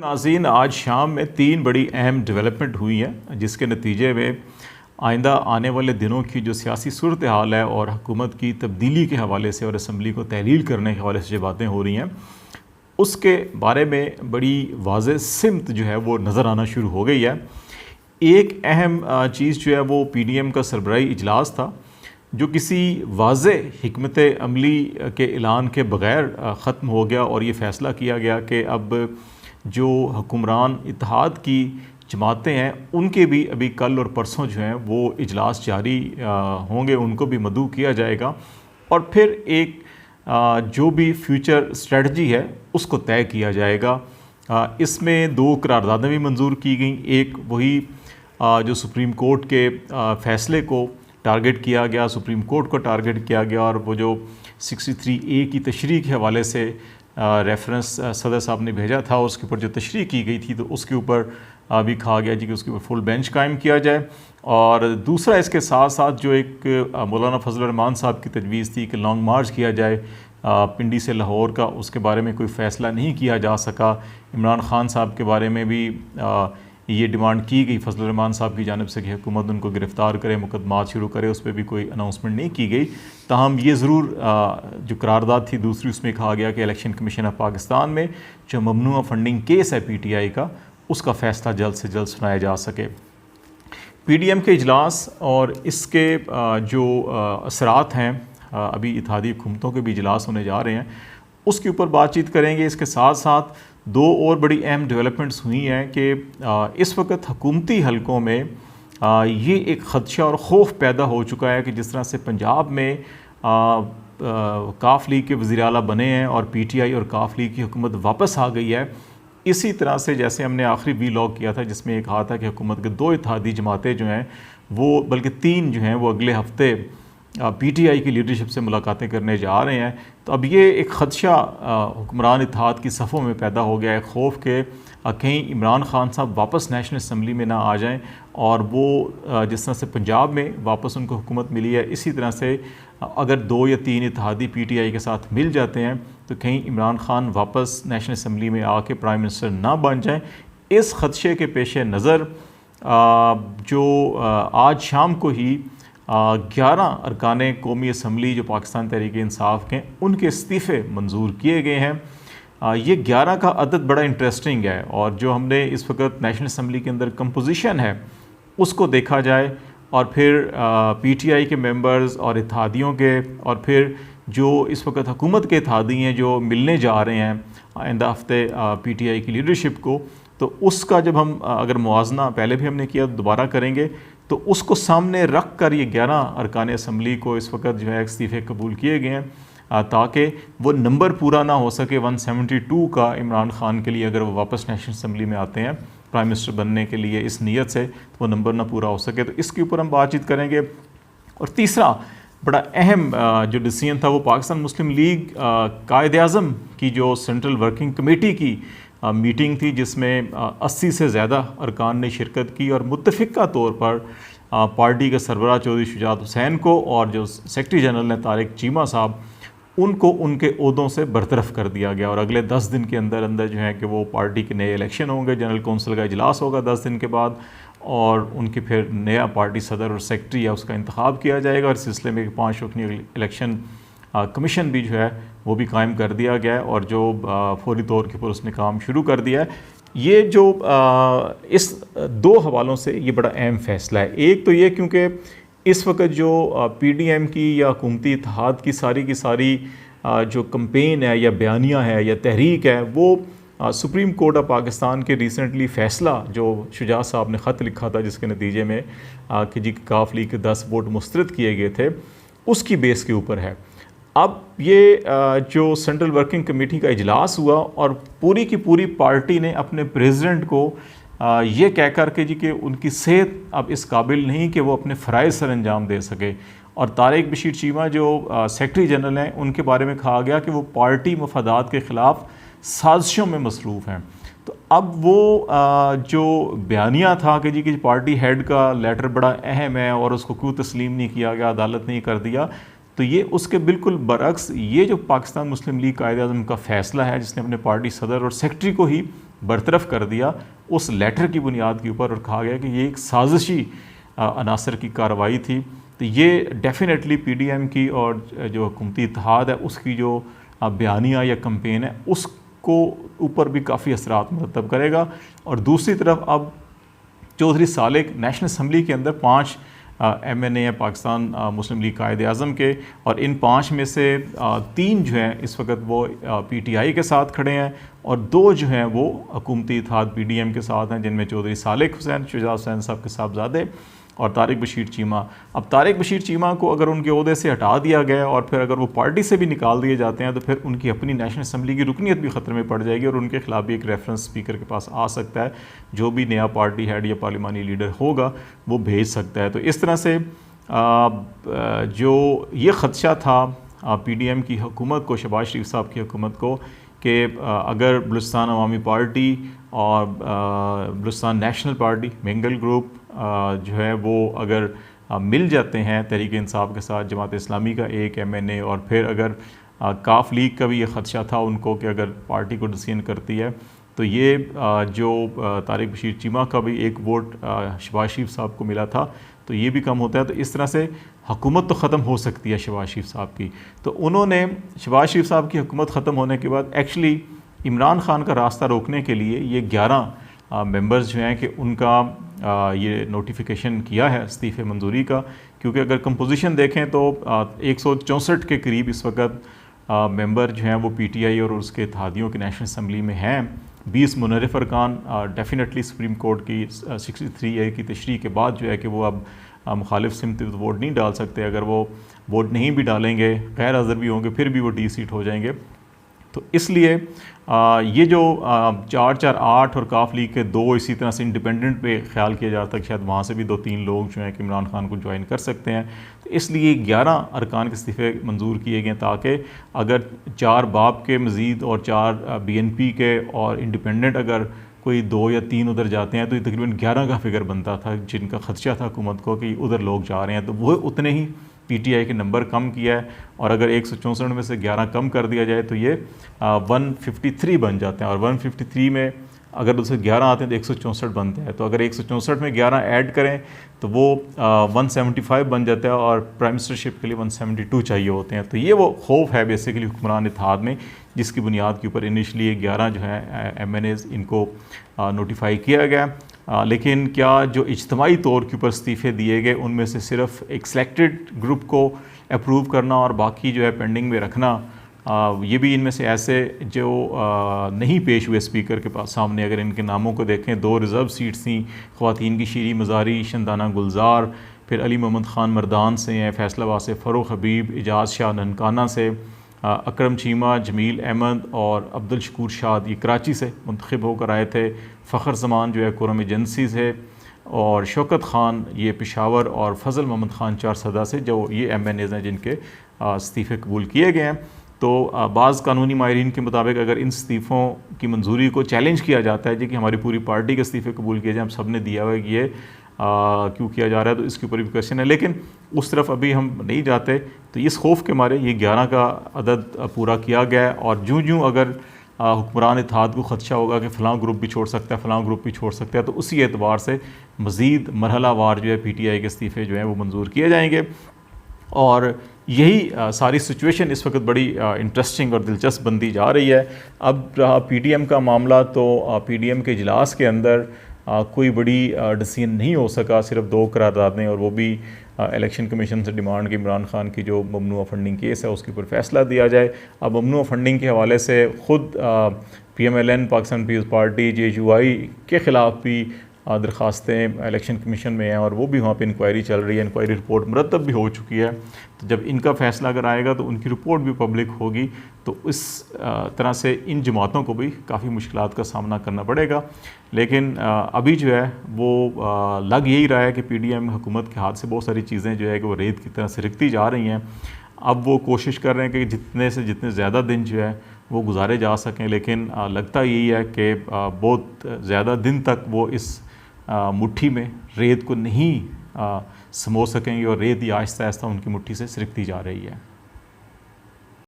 नाज़रीन, आज शाम में 3 बड़ी अहम डेवलपमेंट हुई हैं जिसके नतीजे में आइंदा आने वाले दिनों की जो सियासी सूरत हाल है और हुकूमत की तब्दीली के हवाले से और असम्बली को तहलील करने के हवाले से जो बातें हो रही हैं उसके बारे में बड़ी वाज़ेह सिमत जो है वो नज़र आना शुरू हो गई है। एक अहम चीज़ जो है वो PDM का सरबराही इजलास था जो किसी वाज़ेह हिकमत अमली के ऐलान के बग़ैर ख़त्म हो गया और ये फ़ैसला किया गया कि अब जो हुक्मरान इत्तेहाद की जमातें हैं उनके भी अभी कल और परसों जो हैं वो इजलास जारी होंगे, उनको भी मदऊ किया जाएगा और फिर एक जो भी फ्यूचर स्ट्रेटजी है उसको तय किया जाएगा। इसमें 2 करारदादें भी मंजूर की गई। एक वही जो सुप्रीम कोर्ट के फ़ैसले को टारगेट किया गया, सुप्रीम कोर्ट को टारगेट किया गया और वो जो 63A की तशरीह के हवाले से रेफरेंस सदर साहब ने भेजा था उसके ऊपर जो तशरीह की गई थी तो उसके ऊपर भी कहा गया जी कि उसके ऊपर फुल बेंच कायम किया जाए। और दूसरा इसके साथ साथ जो एक मौलाना फजल रहमान साहब की तजवीज़ थी कि लॉन्ग मार्च किया जाए पिंडी से लाहौर का, उसके बारे में कोई फ़ैसला नहीं किया जा सका। इमरान ख़ान साहब के बारे में भी ये डिमांड की गई फजल रहमान साहब की जानिब से कि हुकूमत उनको गिरफ़्तार करे, मुकदमात शुरू करे, उस पर भी कोई अनाउंसमेंट नहीं की गई। ताहम ये ज़रूर जो करारदाद थी दूसरी उसमें कहा गया कि इलेक्शन कमीशन ऑफ पाकिस्तान में जो ममनुआ फंडिंग केस है PTI का उसका फ़ैसला जल्द से जल्द सुनाया जा सके। PDM के इजलास और इसके जो असरात हैं, अभी इत्तेहादी हुकूमतों के भी इजलास होने जा रहे हैं, उसके ऊपर बातचीत करेंगे। इसके साथ साथ 2 और बड़ी अहम डेवलपमेंट्स हुई हैं कि इस वक्त हुकूमती हलकों में ये एक ख़दशा और ख़ौफ पैदा हो चुका है कि जिस तरह से पंजाब में काफ लीग के वज़ीर आला बने हैं और PTI और काफ लीग की हुकूमत वापस आ गई है, इसी तरह से जैसे हमने आखिरी वीलॉग किया था जिसमें ये कहा था कि हुकूमत के 2 इत्तेहादी जमातें जो हैं वो, बल्कि 3 जो हैं वो अगले हफ्ते PTI की लीडरशिप से मुलाकातें करने जा रहे हैं। तो अब ये एक ख़दशा हुक्मरान इत्तेहाद की सफ़ों में पैदा हो गया है, खौफ के कहीं इमरान ख़ान साहब वापस नेशनल असम्बली में ना आ जाएं और वो जिस तरह से पंजाब में वापस उनको हुकूमत मिली है इसी तरह से अगर 2 या 3 इत्तेहादी PTI के साथ मिल जाते हैं तो कहीं इमरान ख़ान वापस नेशनल असम्बली में आके प्राइम मिनिस्टर ना बन जाएँ। इस ख़दशे के पेश नज़र जो आज शाम को ही 11 अरकान कौमी असम्बली जो पाकिस्तान तहरीक इंसाफ के उनके इस्तीफ़े मंजूर किए गए हैं। ये 11 का अदद बड़ा इंटरेस्टिंग है और जो हमने इस वक्त नेशनल असम्बली के अंदर कंपोजिशन है उसको देखा जाए और फिर PTI के मेंबर्स और इत्तेहादियों के और फिर जो इस वक्त हुकूमत के इत्तेहादी हैं जो मिलने जा रहे हैं आइंदा हफ्ते PTI की लीडरशिप को, तो उसका जब हम अगर मुआजना पहले भी हमने किया दोबारा करेंगे तो उसको सामने रख कर ये 11 अरकान असम्बली को इस वक्त जो है इस्तीफ़े कबूल किए गए हैं ताकि वो नंबर पूरा ना हो सके 172 का इमरान ख़ान के लिए अगर वो वापस नेशनल असम्बली में आते हैं प्राइम मिनिस्टर बनने के लिए इस नीयत से, तो वो नंबर ना पूरा हो सके। तो इसके ऊपर हम बातचीत करेंगे। और तीसरा बड़ा अहम जो डिसीजन था वो पाकिस्तान मुस्लिम लीग कायद-ए-आज़म की जो सेंट्रल वर्किंग कमेटी की मीटिंग थी जिसमें 80 से ज़्यादा अरकान ने शिरकत की और मुत्तफ़िक़ा तौर पर पार्टी के सरबराह चौधरी शुजात हुसैन को और जो सेक्रेटरी जनरल ने तारिक चीमा साहब उनको उनके ओहदों से बरतरफ़ कर दिया गया और अगले 10 दिन के अंदर अंदर जो है कि वो पार्टी के नए इलेक्शन होंगे, जनरल कौंसिल का इजलास होगा 10 दिन के बाद और उनकी फिर नया पार्टी सदर और सेक्रेटरी है उसका इंतखाब किया जाएगा। और इस सिलसिले में 5 रुकनी इलेक्शन कमीशन भी जो है वो भी कायम कर दिया गया है और जो फौरी तौर के ऊपर उसने काम शुरू कर दिया है। ये जो इस 2 हवालों से ये बड़ा अहम फ़ैसला है। एक तो ये क्योंकि इस वक्त जो PDM की या हुकूमती इत्तेहाद की सारी जो कंपेन है या बयानिया है या तहरीक है वो सुप्रीम कोर्ट ऑफ पाकिस्तान के रिसेंटली फ़ैसला जो शुजात साहब ने ख़त लिखा था जिसके नतीजे में कि जी काफ लीग के 10 वोट मुस्तरद किए गए थे उसकी बेस के ऊपर है। अब ये जो सेंट्रल वर्किंग कमेटी का इजलास हुआ और पूरी की पूरी पार्टी ने अपने प्रेसिडेंट को ये कह कर के जी कि उनकी सेहत अब इस काबिल नहीं कि वो अपने फ़राइज़ सर अंजाम दे सके और तारिक बशीर चीमा जो सेक्रेटरी जनरल हैं उनके बारे में कहा गया कि वो पार्टी मफादात के ख़िलाफ़ साजिशों में मसरूफ़ हैं। तो अब वो जो बयानिया था कि जी कि पार्टी हेड का लेटर बड़ा अहम है और उसको क्यों तस्लीम नहीं किया गया, अदालत नहीं कर दिया, तो ये उसके बिल्कुल बरअक्स ये जो पाकिस्तान मुस्लिम लीग कायदे-ए-आज़म का फ़ैसला है जिसने अपने पार्टी सदर और सेक्रेटरी को ही बरतरफ कर दिया उस लेटर की बुनियाद के ऊपर, और कहा गया कि ये एक साजिशी अनासर की कार्रवाई थी। तो ये डेफिनेटली PDM की और जो हुकूमती इत्तेहाद है उसकी जो बयानिया या कैंपेन है उसको ऊपर भी काफ़ी असरात मुरतब करेगा। और दूसरी तरफ अब चौधरी सालेक नेशनल असम्बली के अंदर 5 MNA है पाकिस्तान मुस्लिम लीग कायदे-ए-आज़म के, और इन 5 में से 3 जो हैं इस वक्त वो PTI के साथ खड़े हैं और 2 जो हैं वो हुकूमती इत्तेहाद PDM के साथ हैं, जिनमें चौधरी सालेक हुसैन, शुजा हुसैन साहब के साहबजादे और तारिक बशीर चीमा। अब तारिक बशीर चीमा को अगर उनके ओहदे से हटा दिया गया और फिर अगर वो पार्टी से भी निकाल दिए जाते हैं तो फिर उनकी अपनी नेशनल असम्बली की रुकनीत भी ख़तरे में पड़ जाएगी और उनके खिलाफ भी एक रेफरेंस स्पीकर के पास आ सकता है, जो भी नया पार्टी हेड या पार्लिमानी लीडर होगा वो भेज सकता है। तो इस तरह से जो ये ख़दशा था PDM की हुकूमत को, शहबाज शरीफ साहब की हुकूमत को, कि अगर बलूचिस्तान अवामी पार्टी और Balochistan national party mingle group जो है वो अगर मिल जाते हैं तहरीक इंसाफ के साथ, जमात इस्लामी का एक MNA, और फिर अगर काफ लीग का भी ये ख़दशा था उनको कि अगर पार्टी को डिसीजन करती है तो ये जो तारिक बशीर चीमा का भी एक वोट शहबाज शरीफ साहब को मिला था तो ये भी कम होता है। तो इस तरह से हुकूमत तो ख़त्म हो सकती है शहबाज शरीफ साहब की। तो उन्होंने शहबाज शरीफ साहब की हुकूमत ख़त्म होने के बाद एक्चुअली इमरान खान का रास्ता रोकने के लिए ये 11 मेंबर्स जो हैं कि उनका ये नोटिफिकेशन किया है इस्तीफ़े मंजूरी का, क्योंकि अगर कंपोजिशन देखें तो 164 के करीब इस वक्त मेंबर जो हैं वो PTI और उसके इत्तेहादियों की नेशनल असम्बली में हैं। 20 मुनर्रिफ अरकान डेफिनेटली सुप्रीम कोर्ट की 63A की तशरीह के बाद जो है कि वो अब मुखालिफ सिमत वोट नहीं डाल सकते। अगर वो वोट नहीं भी डालेंगे, गैर हाज़िर भी होंगे, फिर भी वो D सीट हो जाएंगे। तो इसलिए ये जो 4-4-8 और काफ लीग के 2 इसी तरह से इंडिपेंडेंट पे ख्याल किया जाता है कि शायद वहाँ से भी 2-3 लोग जो हैं कि इमरान खान को ज्वाइन कर सकते हैं। तो इसलिए 11 अरकान के इस्तीफ़े मंजूर किए गए ताकि अगर 4 बाप के मज़ीद और 4 BNP के और इंडिपेंडेंट अगर कोई 2 या 3 उधर जाते हैं तो ये तकरीबन 11 का फिगर बनता था जिनका खदशा था हुकूमत को कि उधर लोग जा रहे हैं। तो वो उतने ही PTI के नंबर कम किया है, और अगर 164 में से 11 कम कर दिया जाए तो ये 153 बन जाते हैं, और 153 में अगर उससे 11 आते हैं तो 164 बनते हैं। तो अगर 164 में 11 ऐड करें तो वो 175 बन जाता है, और प्राइम मिनिस्टरशिप के लिए 172 चाहिए होते हैं। तो ये वो खौफ है बेसिकली हुक्मरान इत्तेहाद में, जिसकी बुनियाद के ऊपर इनिशली 11 जो है MNAs इनको नोटिफाई किया गया। लेकिन क्या जो इज्तमाही तौर के ऊपर इस्तीफ़े दिए गए उनमें से सिर्फ एक सेलेक्टेड ग्रुप को अप्रूव करना और बाकी जो है पेंडिंग में रखना, ये भी इनमें से ऐसे जो नहीं पेश हुए स्पीकर के पास सामने, अगर इनके नामों को देखें 2 रिज़र्व सीट्स थी ख़वातीन की शीरी मज़ारी, शंदाना गुलजार, फिर अली मोहम्मद ख़ान मर्दान से हैं, फैसलाबाद से फ़रूख हबीब, इजाज़ शाह ननकाना से, अकरम चीमा, जमील अहमद और अब्दुल शकूर शाद ये कराची से मुंतखब होकर आए थे। फ़खर ज़मान जो है कुरम एजेंसी से, और शौकत ख़ान ये पेशावर, और फ़ज़ल मोहम्मद ख़ान चारसदा से, जो ये MNAs हैं जिनके इस्तीफ़े कबूल किए गए हैं। तो बाज़ कानूनी माहिरीन के मुताबिक अगर इन इस्तीफ़ों की मंजूरी को चैलेंज किया जाता है जी कि हमारी पूरी पार्टी के इस्तीफ़े कबूल किए जाए, हम सब ने दिया हुआ है कि ये क्यों किया जा रहा है, तो इसके ऊपर भी क्वेश्चन है। लेकिन उस तरफ अभी हम नहीं जाते। तो इस खौफ के मारे ये 11 का अदद पूरा किया गया है, और जूँ अगर हुक्मरान इत्तेहाद को ख़दशा होगा कि फ़लाँ ग्रुप भी छोड़ सकता है, फ़लाँ ग्रुप भी छोड़ सकता है, तो उसी एतबार से मज़ीद मरहलावार जो है PTI के इस्तीफ़े जो हैं वो मंजूर किए जाएंगे। और यही सारी सिचुएशन इस वक्त बड़ी इंटरेस्टिंग और दिलचस्प बनती जा रही है। अब रहा PDM का मामला, तो PDM के इजलास के अंदर कोई बड़ी डिसीजन नहीं हो सका, सिर्फ 2 करारदादें, और वो भी इलेक्शन कमीशन से डिमांड की इमरान खान की जो ममनुआ फंडिंग केस है उसके ऊपर फैसला दिया जाए। अब ममनुआ फंडिंग के हवाले से ख़ुद PMLN पाकिस्तान पीपल्स पार्टी JUI के ख़िलाफ़ भी दरख्वास्तें इलेक्शन कमीशन में हैं, और वो भी वहाँ पे इंक्वायरी चल रही है। इंक्वायरी रिपोर्ट मुरतब भी हो चुकी है। तो जब इनका फ़ैसला अगर आएगा तो उनकी रिपोर्ट भी पब्लिक होगी। तो इस तरह से इन जमातों को भी काफ़ी मुश्किलात का सामना करना पड़ेगा। लेकिन अभी जो है वो लग यही रहा है कि PDM हुकूमत के हाथ से बहुत सारी चीज़ें जो है कि वो रेत की तरह से रिकती जा रही हैं। अब वो कोशिश कर रहे हैं कि जितने से जितने ज़्यादा दिन जो है वो गुजारे जा सकें, लेकिन लगता यही है कि बहुत ज़्यादा दिन तक वो इस मुट्ठी में रेत को नहीं समो सकेंगे और रेत ही आहिस्ता आहिस्ता उनकी मुट्ठी से सिरकती जा रही है।